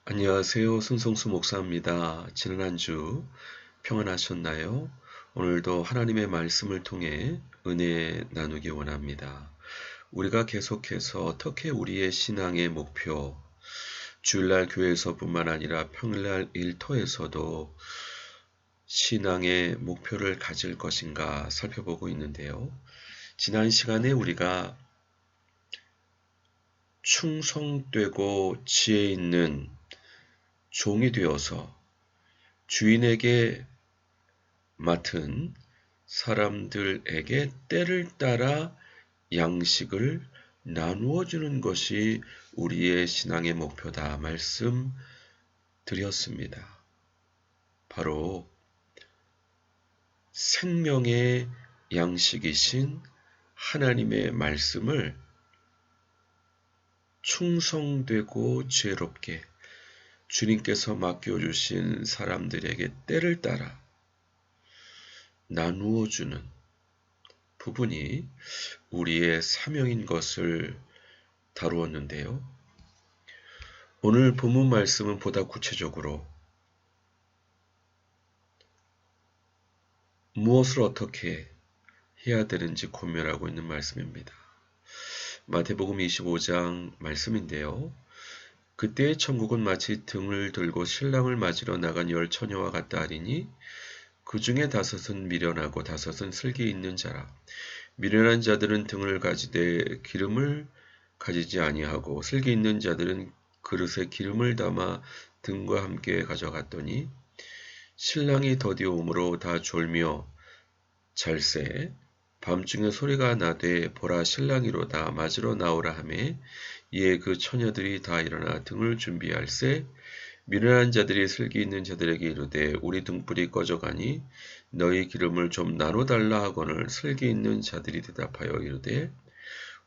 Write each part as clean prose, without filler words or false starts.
안녕하세요. 손성수 목사입니다. 지난 한 주 평안하셨나요? 오늘도 하나님의 말씀을 통해 은혜 나누기 원합니다. 우리가 계속해서 어떻게 우리의 신앙의 목표, 주일날 교회에서뿐만 아니라 평일날 일터에서도 신앙의 목표를 가질 것인가 살펴보고 있는데요. 지난 시간에 우리가 충성되고 지혜 있는 종이 되어서 주인에게 맡은 사람들에게 때를 따라 양식을 나누어 주는 것이 우리의 신앙의 목표다 말씀드렸습니다. 바로 생명의 양식이신 하나님의 말씀을 충성되고 지혜롭게 주님께서 맡겨주신 사람들에게 때를 따라 나누어 주는 부분이 우리의 사명인 것을 다루었는데요. 오늘 본문 말씀은 보다 구체적으로 무엇을 어떻게 해야 되는지 고민하고 있는 말씀입니다. 마태복음 25장 말씀인데요. 그때의 천국은 마치 등을 들고 신랑을 맞으러 나간 10처녀와 같다 하리니 그 중에 5은 미련하고 5은 슬기 있는 자라. 미련한 자들은 등을 가지되 기름을 가지지 아니하고 슬기 있는 자들은 그릇에 기름을 담아 등과 함께 가져갔더니 신랑이 더디오므로 다 졸며 잘세 밤중에 소리가 나되 보라 신랑이로다 맞으러 나오라 하매 이에 그 처녀들이 다 일어나 등을 준비할세 미련한 자들이 슬기 있는 자들에게 이르되 우리 등불이 꺼져가니 너희 기름을 좀 나눠달라 하거늘 슬기 있는 자들이 대답하여 이르되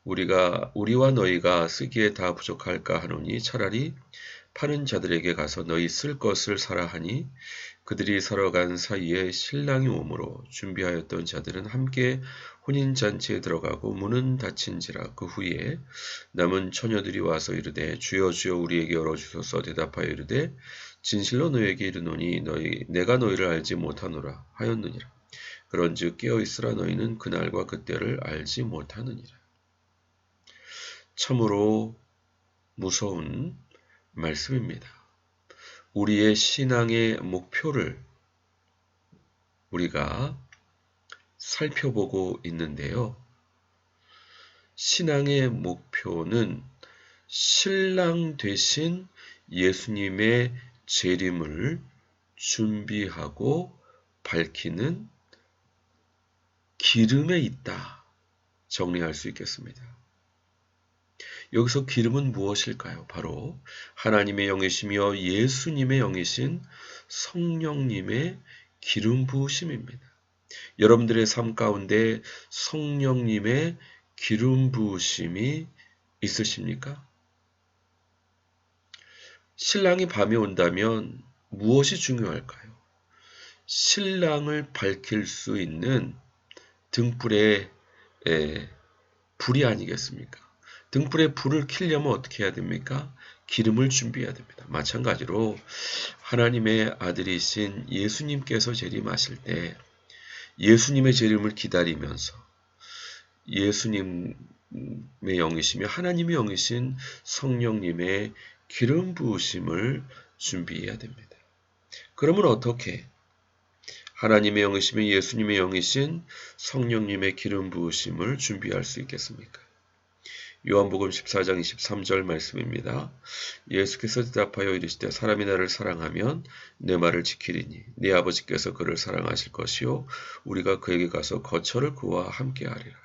우리와 너희가 쓰기에 다 부족할까 하노니 차라리 파는 자들에게 가서 너희 쓸 것을 사라 하니 그들이 사러 간 사이에 신랑이 오므로 준비하였던 자들은 함께 혼인잔치에 들어가고 문은 닫힌지라. 그 후에 남은 처녀들이 와서 이르되 주여 주여 우리에게 열어주소서. 대답하여 이르되 진실로 너희에게 이르노니 내가 너희를 알지 못하노라 하였느니라. 그런즉 깨어있으라. 너희는 그날과 그때를 알지 못하느니라. 참으로 무서운 말씀입니다. 우리의 신앙의 목표를 우리가 살펴보고 있는데요. 신앙의 목표는 신랑 되신 예수님의 재림을 준비하고 밝히는 기름에 있다. 정리할 수 있겠습니다. 여기서 기름은 무엇일까요? 바로 하나님의 영이시며 예수님의 영이신 성령님의 기름 부으심입니다. 여러분들의 삶 가운데 성령님의 기름 부으심이 있으십니까? 신랑이 밤에 온다면 무엇이 중요할까요? 신랑을 밝힐 수 있는 등불의 불이 아니겠습니까? 등불에 불을 켜려면 어떻게 해야 됩니까? 기름을 준비해야 됩니다. 마찬가지로 하나님의 아들이신 예수님께서 재림하실 때 예수님의 재림을 기다리면서 예수님의 영이시며 하나님의 영이신 성령님의 기름 부으심을 준비해야 됩니다. 그러면 어떻게 하나님의 영이시며 예수님의 영이신 성령님의 기름 부으심을 준비할 수 있겠습니까? 요한복음 14장 23절 말씀입니다. 예수께서 대답하여 이르시되 사람이 나를 사랑하면 내 말을 지키리니 내 아버지께서 그를 사랑하실 것이요 우리가 그에게 가서 거처를 그와 함께하리라.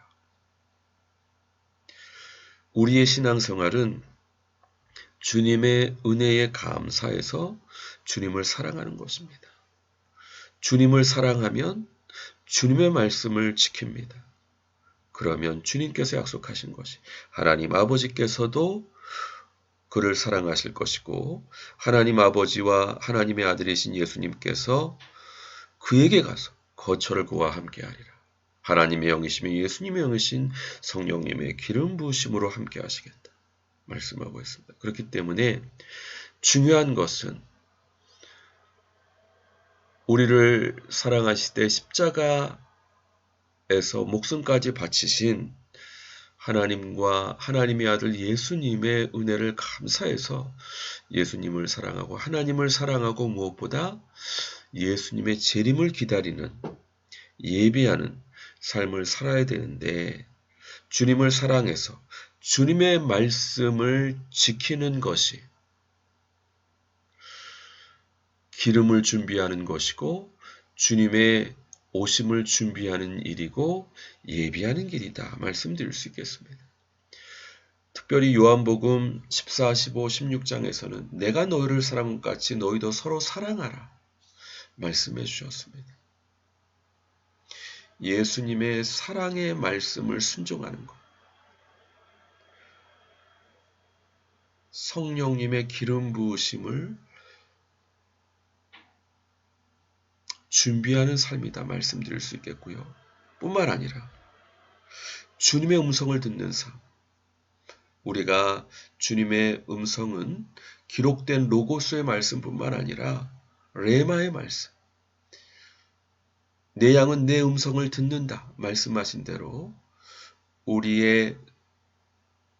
우리의 신앙생활은 주님의 은혜에 감사해서 주님을 사랑하는 것입니다. 주님을 사랑하면 주님의 말씀을 지킵니다. 그러면 주님께서 약속하신 것이 하나님 아버지께서도 그를 사랑하실 것이고 하나님 아버지와 하나님의 아들이신 예수님께서 그에게 가서 거처를 그와 함께하리라. 하나님의 영이시며 예수님의 영이신 성령님의 기름 부으심으로 함께 하시겠다 말씀하고 있습니다. 그렇기 때문에 중요한 것은 우리를 사랑하시되 십자가에서 목숨까지 바치신 하나님과 하나님의 아들 예수님의 은혜를 감사해서 예수님을 사랑하고 하나님을 사랑하고 무엇보다 예수님의 재림을 기다리는 예비하는 삶을 살아야 되는데 주님을 사랑해서 주님의 말씀을 지키는 것이 기름을 준비하는 것이고 주님의 오심을 준비하는 일이고 예비하는 길이다 말씀드릴 수 있겠습니다. 특별히 요한복음 14, 15, 16장에서는 내가 너희를 사랑한 것 같이 너희도 서로 사랑하라 말씀해 주셨습니다. 예수님의 사랑의 말씀을 순종하는 것, 성령님의 기름 부으심을 준비하는 삶이다 말씀드릴 수 있겠고요. 뿐만 아니라 주님의 음성을 듣는 삶, 우리가 주님의 음성은 기록된 로고스의 말씀뿐만 아니라 레마의 말씀, 내 양은 내 음성을 듣는다 말씀하신 대로 우리의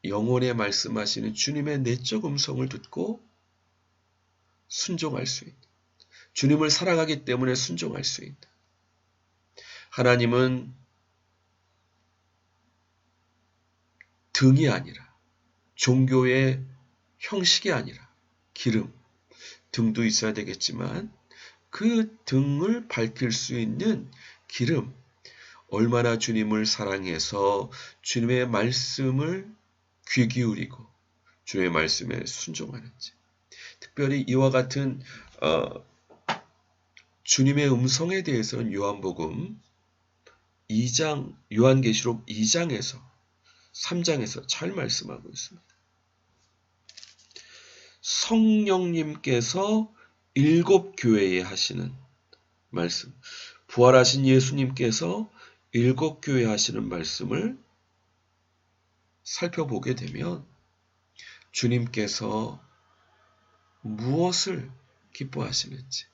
영혼에 말씀하시는 주님의 내적 음성을 듣고 순종할 수 있는, 주님을 사랑하기 때문에 순종할 수 있는, 하나님은 등이 아니라 종교의 형식이 아니라 기름, 등도 있어야 되겠지만 그 등을 밝힐 수 있는 기름, 얼마나 주님을 사랑해서 주님의 말씀을 귀 기울이고 주님의 말씀에 순종하는지, 특별히 이와 같은 주님의 음성에 대해서는 요한복음 2장, 요한계시록 2장에서 3장에서 잘 말씀하고 있습니다. 성령님께서 7 교회에 하시는 말씀, 부활하신 예수님께서 7 교회에 하시는 말씀을 살펴보게 되면 주님께서 무엇을 기뻐하시는지,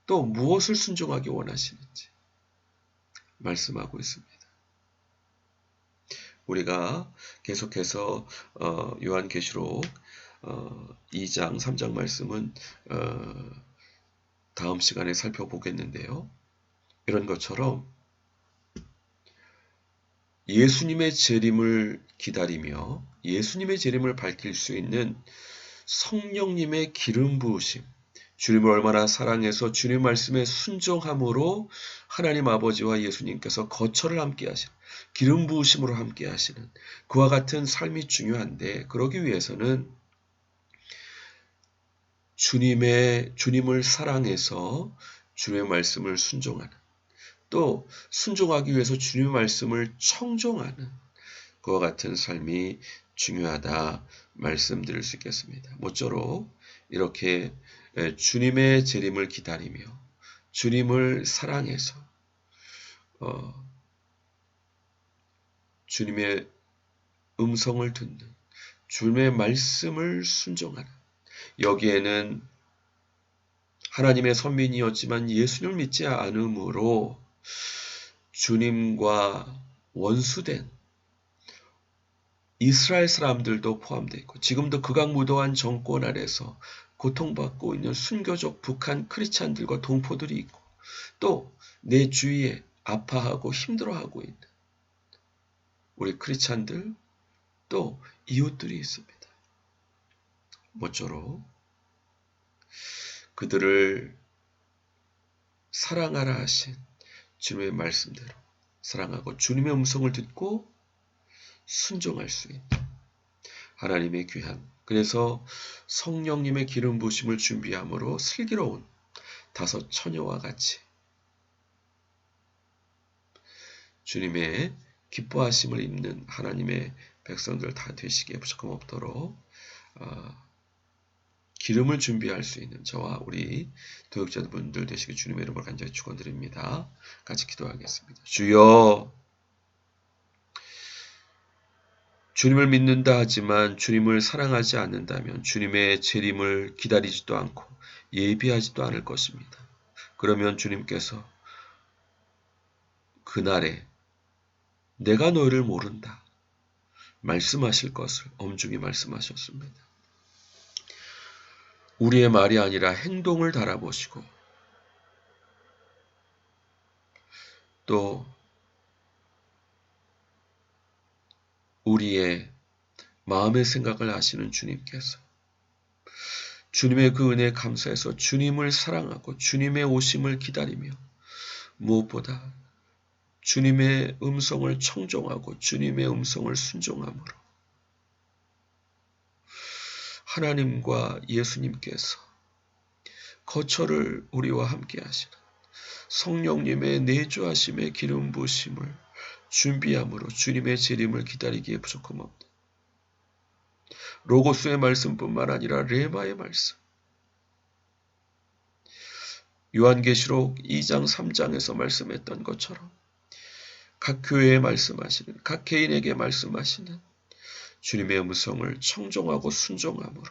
또 무엇을 순종하기 원하시는지 말씀하고 있습니다. 우리가 계속해서 요한계시록 2장, 3장 말씀은 다음 시간에 살펴보겠는데요. 이런 것처럼 예수님의 재림을 기다리며 예수님의 재림을 밝힐 수 있는 성령님의 기름 부으심, 주님을 얼마나 사랑해서 주님 말씀에 순종함으로 하나님 아버지와 예수님께서 거처를 함께 하시는, 기름 부으심으로 함께 하시는 그와 같은 삶이 중요한데, 그러기 위해서는 주님을 사랑해서 주님의 말씀을 순종하는, 또 순종하기 위해서 주님의 말씀을 청종하는 그와 같은 삶이 중요하다 말씀드릴 수 있겠습니다. 모쪼록 이렇게 주님의 재림을 기다리며 주님을 사랑해서 주님의 음성을 듣는, 주님의 말씀을 순종하는, 여기에는 하나님의 선민이었지만 예수님을 믿지 않으므로 주님과 원수된 이스라엘 사람들도 포함되어 있고, 지금도 극악무도한 정권 아래서 고통받고 있는 순교적 북한 크리스찬들과 동포들이 있고, 또 내 주위에 아파하고 힘들어하고 있는 우리 크리스찬들, 또 이웃들이 있습니다. 모쪼록 그들을 사랑하라 하신 주님의 말씀대로 사랑하고 주님의 음성을 듣고 순종할 수 있는 하나님의 귀한, 그래서 성령님의 기름 부으심을 준비함으로 슬기로운 5 처녀와 같이 주님의 기뻐하심을 입는 하나님의 백성들 다 되시기에 부족함 없도록 기름을 준비할 수 있는 저와 우리 도역자분들 되시기 주님의 이름으로 간절히 축원드립니다. 같이 기도하겠습니다. 주여, 주님을 믿는다 하지만 주님을 사랑하지 않는다면 주님의 재림을 기다리지도 않고 예비하지도 않을 것입니다. 그러면 주님께서 그날에 내가 너희를 모른다 말씀하실 것을 엄중히 말씀하셨습니다. 우리의 말이 아니라 행동을 달아보시고 또 우리의 마음의 생각을 아시는 주님께서 주님의 그 은혜에 감사해서 주님을 사랑하고 주님의 오심을 기다리며 무엇보다 주님의 음성을 청종하고 주님의 음성을 순종함으로 하나님과 예수님께서 거처를 우리와 함께 하시는 성령님의 내주하심의 기름 부으심을 준비함으로 주님의 재림을 기다리기에 부족함없다. 로고스의 말씀뿐만 아니라 레마의 말씀, 요한계시록 2장 3장에서 말씀했던 것처럼 각 교회에 말씀하시는, 각 개인에게 말씀하시는 주님의 음성을 청종하고 순종함으로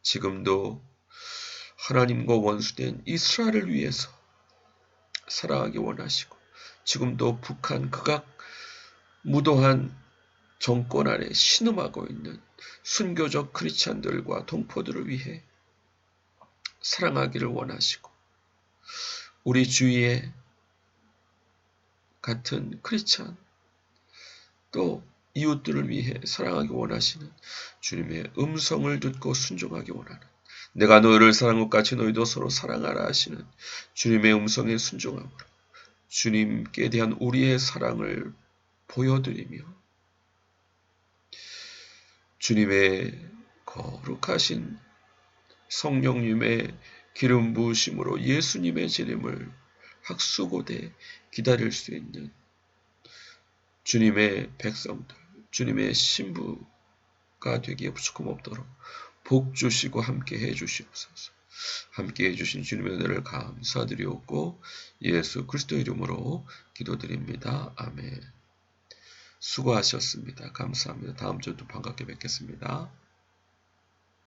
지금도 하나님과 원수된 이스라엘을 위해서 살아가기 원하시고 지금도 북한 극악 무도한 정권 아래 신음하고 있는 순교적 크리스찬들과 동포들을 위해 사랑하기를 원하시고 우리 주위에 같은 크리스찬 또 이웃들을 위해 사랑하기 원하시는 주님의 음성을 듣고 순종하기 원하는 내가 너희를 사랑한 것 같이 너희도 서로 사랑하라 하시는 주님의 음성에 순종함으로 주님께 대한 우리의 사랑을 보여드리며 주님의 거룩하신 성령님의 기름 부으심으로 예수님의 재림을 학수고대 기다릴 수 있는 주님의 백성들, 주님의 신부가 되기에 부족함 없도록 복 주시고 함께 해 주시옵소서. 함께 해 주신 주님의 은혜를 감사드리옵고 예수 그리스도 이름으로 기도드립니다. 아멘. 수고하셨습니다. 감사합니다. 다음 주도 반갑게 뵙겠습니다.